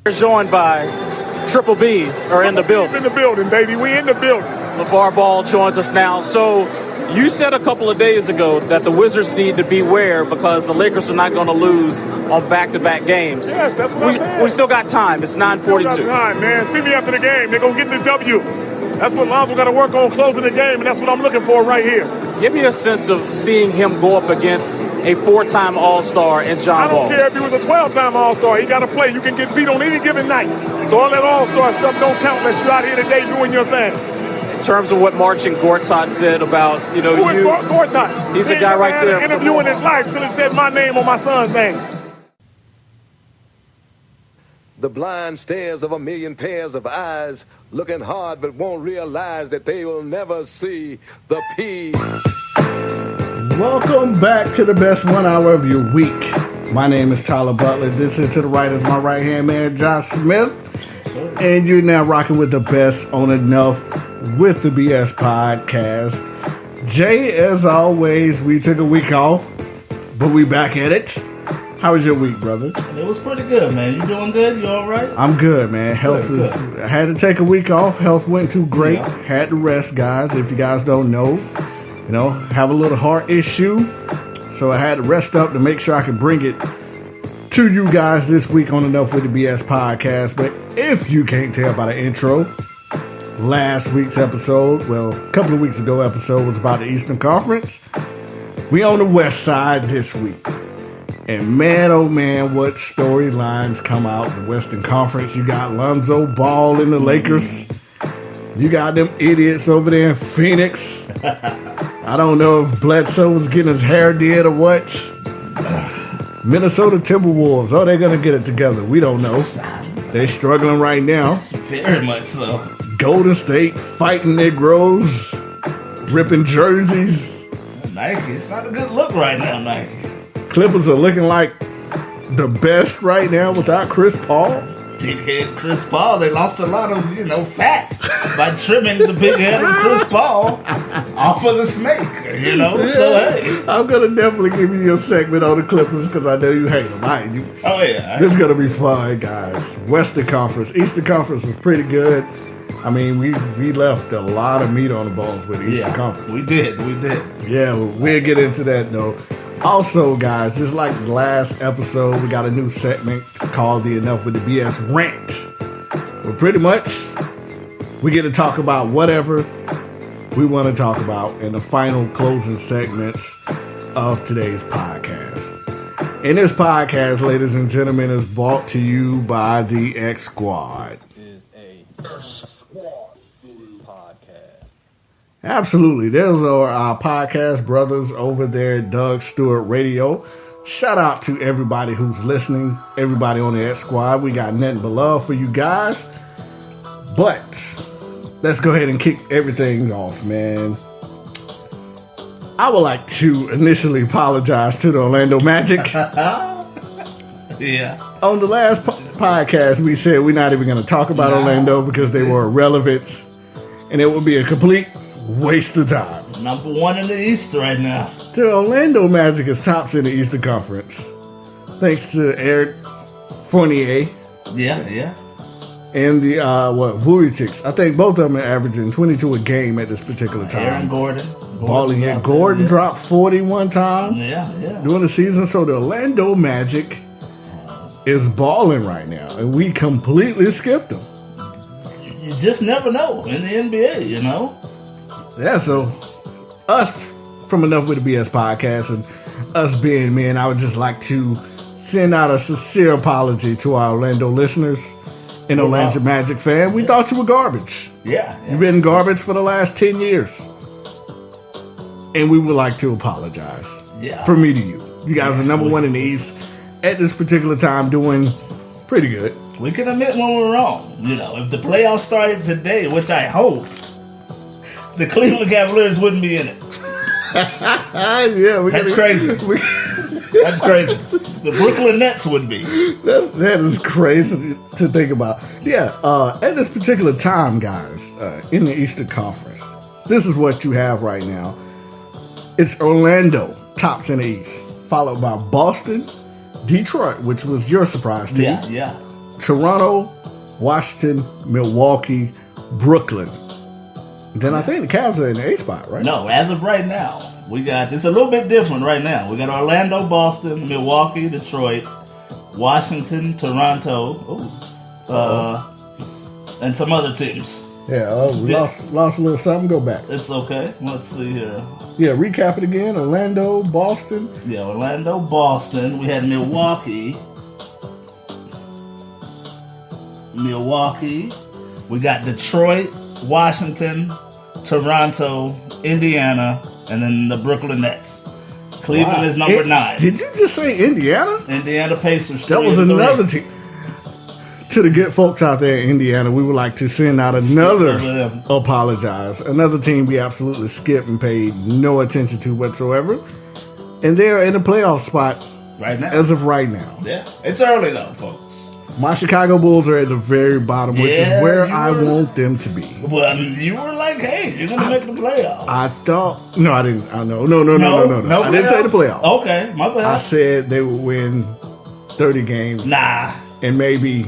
We're joined by Triple B's are in the building. In the building, baby. We in the building. LeVar Ball joins us now. So you said a couple of days ago that the Wizards need to beware because the Lakers are not going to lose on back-to-back games. Yes, that's what I said. We still got time. It's 9:42. Still got time, man. See me after the game. They're going to get this W. That's what Lonzo got to work on closing the game, and that's what I'm looking for right here. Give me a sense of seeing him go up against a four-time All-Star in John Ball. I don't care if he was a 12-time All-Star. He got to play. You can get beat on any given night. So all that All-Star stuff don't count unless you're out here today doing your thing. In terms of what Marcin Gortat said about, Who is Gortat? He's a guy right there. He had an interview in his life till it said my name on my son's name. The blind stares of a million pairs of eyes, looking hard but won't realize that they will never see the P. Welcome back to the best 1 hour of your week. My name is Tyler Butler. This is to the right is my right-hand man, Josh Smith. And you're now rocking with the best on Enough with the BS podcast. Jay, as always, we took a week off, but we back at it. How was your week, brother? It was pretty good, man. You doing good? You all right? I'm good, man. I had to take a week off. Health went too great. Yeah. Had to rest, guys. If you guys don't know, have a little heart issue. So I had to rest up to make sure I could bring it to you guys this week on Enough with the BS podcast. But if you can't tell by the intro, last week's episode, a couple of weeks ago episode was about the Eastern Conference. We on the West Side this week. And man, oh man, what storylines come out in the Western Conference. You got Lonzo Ball in the Lakers. You got them idiots over there in Phoenix. I don't know if Bledsoe was getting his hair did or what. Minnesota Timberwolves. Oh, they're going to get it together. We don't know. They're struggling right now. Very much so. Golden State fighting Negroes, ripping jerseys. Nike, it's not a good look right now, Nike. Clippers are looking like the best right now without Chris Paul. Big head Chris Paul. They lost a lot of, fat by trimming the big head of Chris Paul off of the snake, Yeah. So, hey. I'm going to definitely give you your segment on the Clippers because I know you hate them. Oh, yeah. This is going to be fun, guys. Western Conference. Eastern Conference was pretty good. I mean, we left a lot of meat on the bones with the Eastern Conference. We did. Yeah, we'll get into that, though. Also, guys, just like the last episode, we got a new segment called the Enough with the BS Rant. But pretty much, we get to talk about whatever we want to talk about in the final closing segments of today's podcast. And this podcast, ladies and gentlemen, is brought to you by the X Squad. Absolutely. Those are our podcast brothers over there at Doug Stewart Radio. Shout out to everybody who's listening, everybody on the X Squad. We got nothing but love for you guys. But let's go ahead and kick everything off, man. I would like to initially apologize to the Orlando Magic. Yeah. On the last podcast, we said we're not even going to talk about Orlando because they were irrelevant. And it would be a complete waste of time. Number one in the East right now. The Orlando Magic is tops in the Eastern Conference. Thanks to Eric Fournier. Yeah. And the, Vujicic. I think both of them are averaging 22 a game at this particular time. Aaron Gordon. Gordon dropped 40 one time. Yeah. During the season. So the Orlando Magic is balling right now. And we completely skipped them. You just never know in the NBA, Yeah, so us from Enough with the BS podcast and us being men, I would just like to send out a sincere apology to our Orlando listeners and Orlando Magic fan. We thought you were garbage. Yeah. You've been garbage for the last 10 years. And we would like to apologize. Yeah. From me to you. You guys are number one in the East at this particular time, doing pretty good. We can admit when we're wrong. If the playoffs started today, which I hope, the Cleveland Cavaliers wouldn't be in it. That's crazy. That's crazy. The Brooklyn Nets would be. That is crazy to think about. Yeah, at this particular time, guys, in the Eastern Conference, this is what you have right now. It's Orlando, tops in the East, followed by Boston, Detroit, which was your surprise team. Yeah. Toronto, Washington, Milwaukee, Brooklyn. Then I think the Cavs are in the 8th spot, right? No, as of right now, we got, it's a little bit different right now. We got Orlando, Boston, Milwaukee, Detroit, Washington, Toronto, and some other teams. Yeah, we lost a little something. Go back. It's okay. Let's see here. Yeah, recap it again. Orlando, Boston. Yeah, Orlando, Boston. We had Milwaukee. We got Detroit, Washington, Toronto, Indiana, and then the Brooklyn Nets. Cleveland is number 9. Did you just say Indiana? Indiana Pacers. That was another team. To the good folks out there in Indiana, we would like to send out another another team we absolutely skipped and paid no attention to whatsoever. And they're in a playoff spot right now. As of right now. Yeah. It's early though, folks. My Chicago Bulls are at the very bottom, which is where I want them to be. Well, you were like, hey, you're going to make the playoffs. I thought, no, I didn't. No. I didn't say the playoffs. Okay, my bad. I said they would win 30 games. Nah. And maybe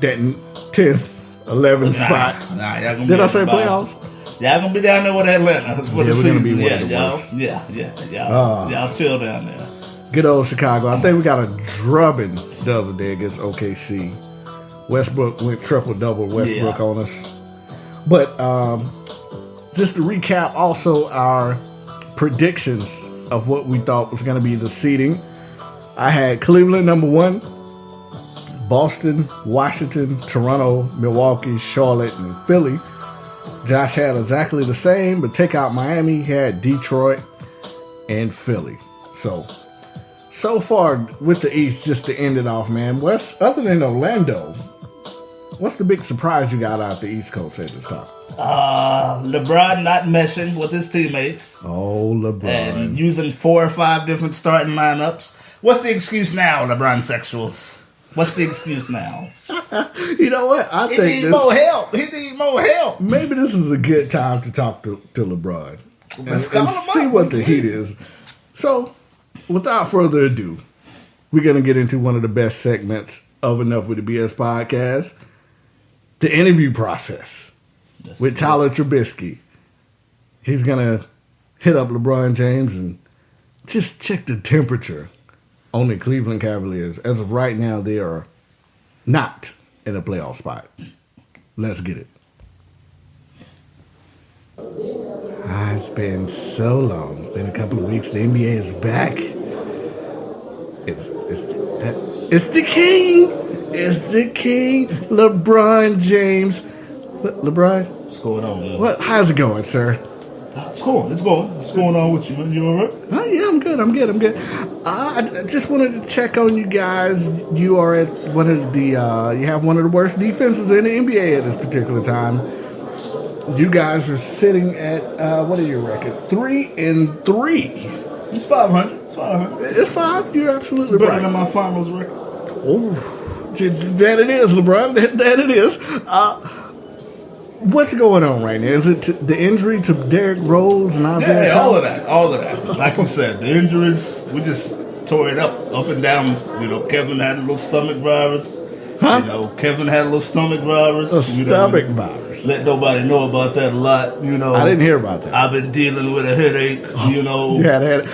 that 10th, 11th spot. Nah, y'all gonna Did I say playoffs? Y'all gonna be down there with Atlanta. We're gonna be one of the worst. Y'all chill down there. Good old Chicago. I think we got a drubbing the other day against OKC. Westbrook went triple-double Westbrook on us. But just to recap also our predictions of what we thought was going to be the seeding. I had Cleveland number 1, Boston, Washington, Toronto, Milwaukee, Charlotte, and Philly. Josh had exactly the same, but take out Miami, he had Detroit and Philly. So far with the East, just to end it off, man, Wes, other than Orlando, what's the big surprise you got out the East Coast at this time? LeBron not meshing with his teammates. Oh, LeBron. And using 4 or 5 different starting lineups. What's the excuse now, LeBron sexuals? What's the excuse now? You know what? He needs more help. He needs more help. Maybe this is a good time to talk to LeBron and see what the heat is. So, without further ado, we're going to get into one of the best segments of Enough with the BS podcast, the interview process with Tyler Trubisky. He's going to hit up LeBron James and just check the temperature on the Cleveland Cavaliers. As of right now, they are not in a playoff spot. Let's get it. It's been so long. It's been a couple of weeks. The NBA is back. It's the king. It's the king. LeBron James. LeBron? What's going on, man? What? How's it going, sir? It's going. It's going. What's going on with you, man? You all right? Yeah, I'm good. I just wanted to check on you guys. You are at one of the, you have one of the worst defenses in the NBA at this particular time. You guys are sitting at, what are your record? 3-3. It's 500. It's 500. It's 5. You're absolutely it's better right. Than my finals record. Oh, that it is, LeBron. That it is. What's going on right now? Is it the injury to Derrick Rose and Isaiah Thomas? All of that. Like you said, the injuries, we just tore it up and down. You know, Kevin had a little stomach virus. Huh? You know, Kevin had a little stomach virus. A stomach virus. Let nobody know about that a lot. You know, I didn't hear about that. I've been dealing with a headache. You know, you had an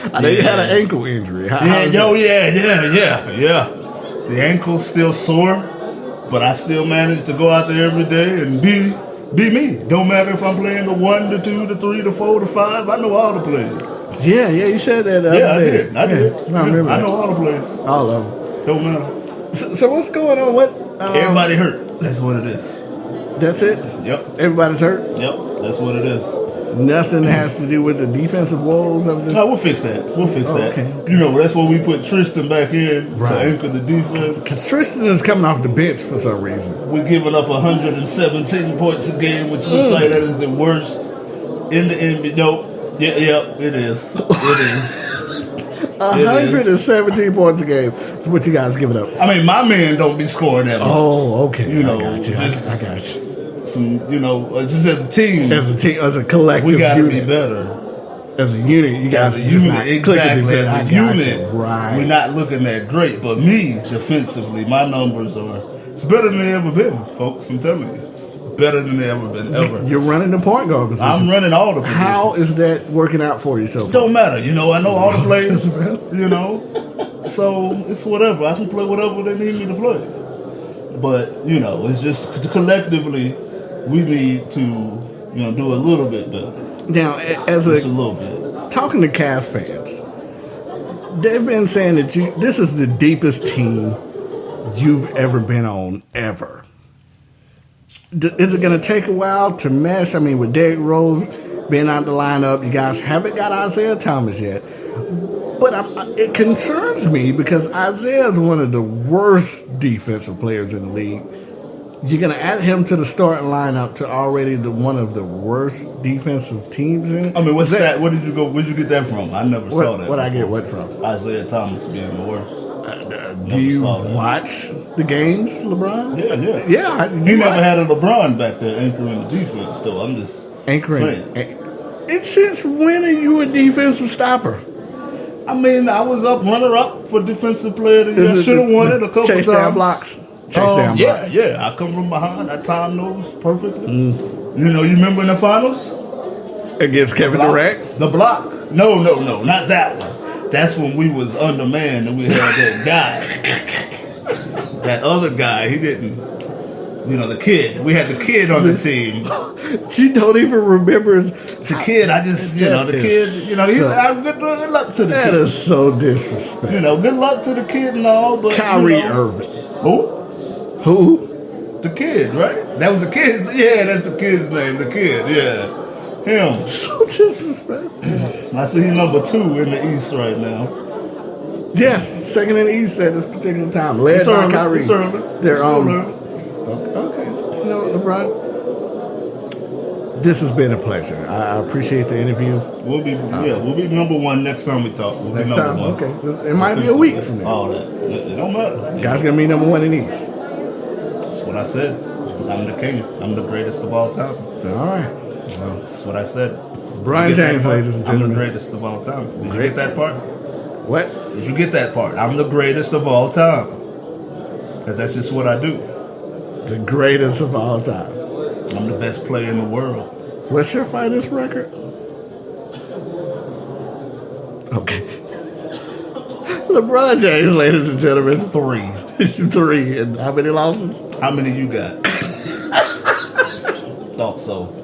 ankle injury. Yeah. The ankle's still sore, but I still manage to go out there every day and be me. Don't matter if I'm playing the 1, the 2, the 3, the 4, the 5. I know all the plays. Yeah, you said that. I did. I remember. I know all the plays. All of them. Don't matter. So what's going on? What? Everybody hurt. That's what it is. That's it? Yep. Everybody's hurt? Yep. That's what it is. Nothing has to do with the defensive woes of the... No, we'll fix that. Okay. You know, that's why we put Tristan back in to anchor the defense. Because Tristan is coming off the bench for some reason. We're giving up 117 points a game, which looks like that is the worst in the NBA. Nope. Yeah, it is. It is. 117 points a game. That's what you guys giving up. I mean, my man don't be scoring that much. Oh, okay. You know, I got you. Some, you know, just as a team, as a collective, we got to be unit. better. As a unit, you guys are just not exactly. As a unit, right. we're not looking that great. But me, defensively, my numbers are It's better than they ever been, folks. I'm telling you. It's better than they ever been, ever. You're running the point guard position. I'm running all the positions. How is that working out for you so far? Don't matter. You know, I know all the players. You know. So it's whatever. I can play whatever they need me to play. But, you know, it's just collectively we need to, you know, do a little bit better. Now, as Just a little bit. talking to Cavs fans, they've been saying that this is the deepest team you've ever been on, ever. Is it going to take a while to mesh? I mean, with Derrick Rose being out the lineup, you guys haven't got Isaiah Thomas yet. But it concerns me because Isaiah is one of the worst defensive players in the league. You're going to add him to the starting lineup to already one of the worst defensive teams in it? I mean, what's that? Where'd you get that from? I never saw that. What I get what from? Isaiah Thomas being the worst. Do you watch the games, LeBron? Yeah. Yeah. He never had a LeBron back there anchoring the defense, though. I'm just anchoring. saying. And since when are you a defensive stopper? I mean, I was runner-up for defensive player of the year. Should have won it a couple chase times. Down blocks. Chase down blocks. Yeah. I come from behind. I time those perfectly. You know, you remember in the finals? Against Kevin Durant? The block. No, not that one. That's when we was undermanned and we had that guy. That other guy, he didn't, you know, the kid. We had the kid on the team. You don't even remember the kid. I just, you know, the kid, you know, good luck to the kid. That is so disrespectful. You know, good luck to the kid and all, but Kyrie Irving. Who? The kid, right? That was the kid's, yeah, that's the kid's name, the kid, yeah. Him. So disrespectful. I see he's number 2 in the East right now. Yeah, second in the East at this particular time. Led by Kyrie. They're okay. You know, LeBron, this has been a pleasure. I appreciate the interview. We'll be number 1 next time we talk. We'll next be time, number 1. Okay. It might be a week from now. All that. It don't matter. Guys gonna be number 1 in the East. That's what I said. Because I'm the king. I'm the greatest of all time. All right. So that's what I said. Brian James, ladies and gentlemen. I'm the greatest of all time. Did you get that part? What? Did you get that part? I'm the greatest of all time. Because that's just what I do. The greatest of all time. I'm the best player in the world. What's your finest record? Okay. LeBron James, ladies and gentlemen. 3. 3. And how many losses? How many you got? Thought so.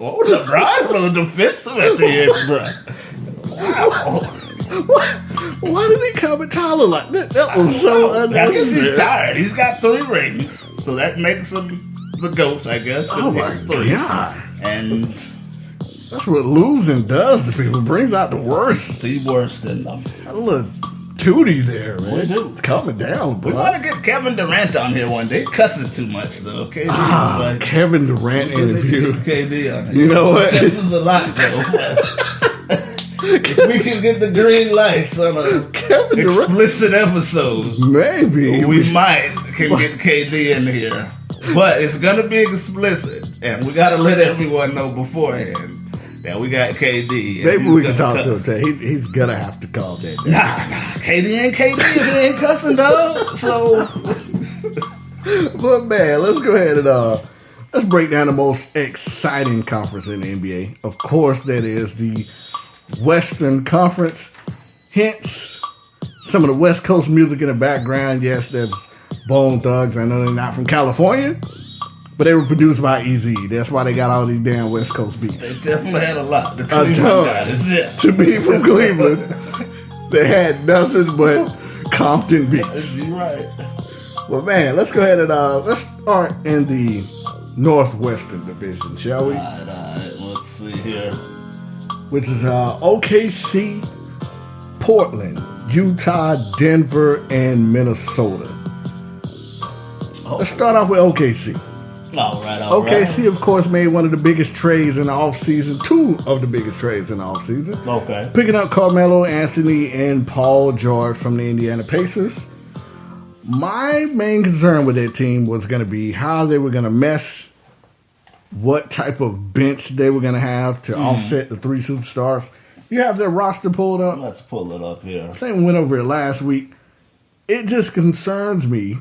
Oh, LeBron a little defensive at the end, bro. Wow. Why did he come and taller like that? That was so unnecessary. I guess he's tired. He's got 3 rings, so that makes him the GOAT, I guess. Oh my God. And that's what losing does to people. It brings out the worst. The worst in them. A little tootie there, man. We do. It's coming down, bro. We want to get Kevin Durant on here one day. He cusses too much, though. KD Kevin Durant interview. KD on it. You know what? This is a lot, though. If we can get the green lights on a explicit episode, maybe we might can get KD in here. But it's gonna be explicit, and we gotta let everyone know beforehand that we got KD. Maybe we can talk to him today. He's gonna have to call that day. Nah, KD ain't KD if he ain't cussing, dog. So, but man, let's go ahead and let's break down the most exciting conference in the NBA. Of course, that is the Western Conference. Hence, some of the West Coast music in the background. Yes, that's Bone Thugs. I know they're not from California, but they were produced by EZ. That's why they got all these damn West Coast beats. They definitely had a lot. A ton. To be from Cleveland, they had nothing but Compton beats. You're right. Well, man, let's go ahead and let's start in the Northwestern Division, shall we? All right. Let's see here. Which is OKC, Portland, Utah, Denver, and Minnesota. Let's start off with OKC. All right. OKC, of course, made one of the biggest trades in the offseason, 2 of the biggest trades in the offseason. Okay. Picking up Carmelo Anthony and Paul George from the Indiana Pacers. My main concern with that team was going to be how they were going to mesh, what type of bench they were going to have to offset the 3 superstars. You have their roster pulled up. Let's pull it up here. I think we went over it last week. It just concerns me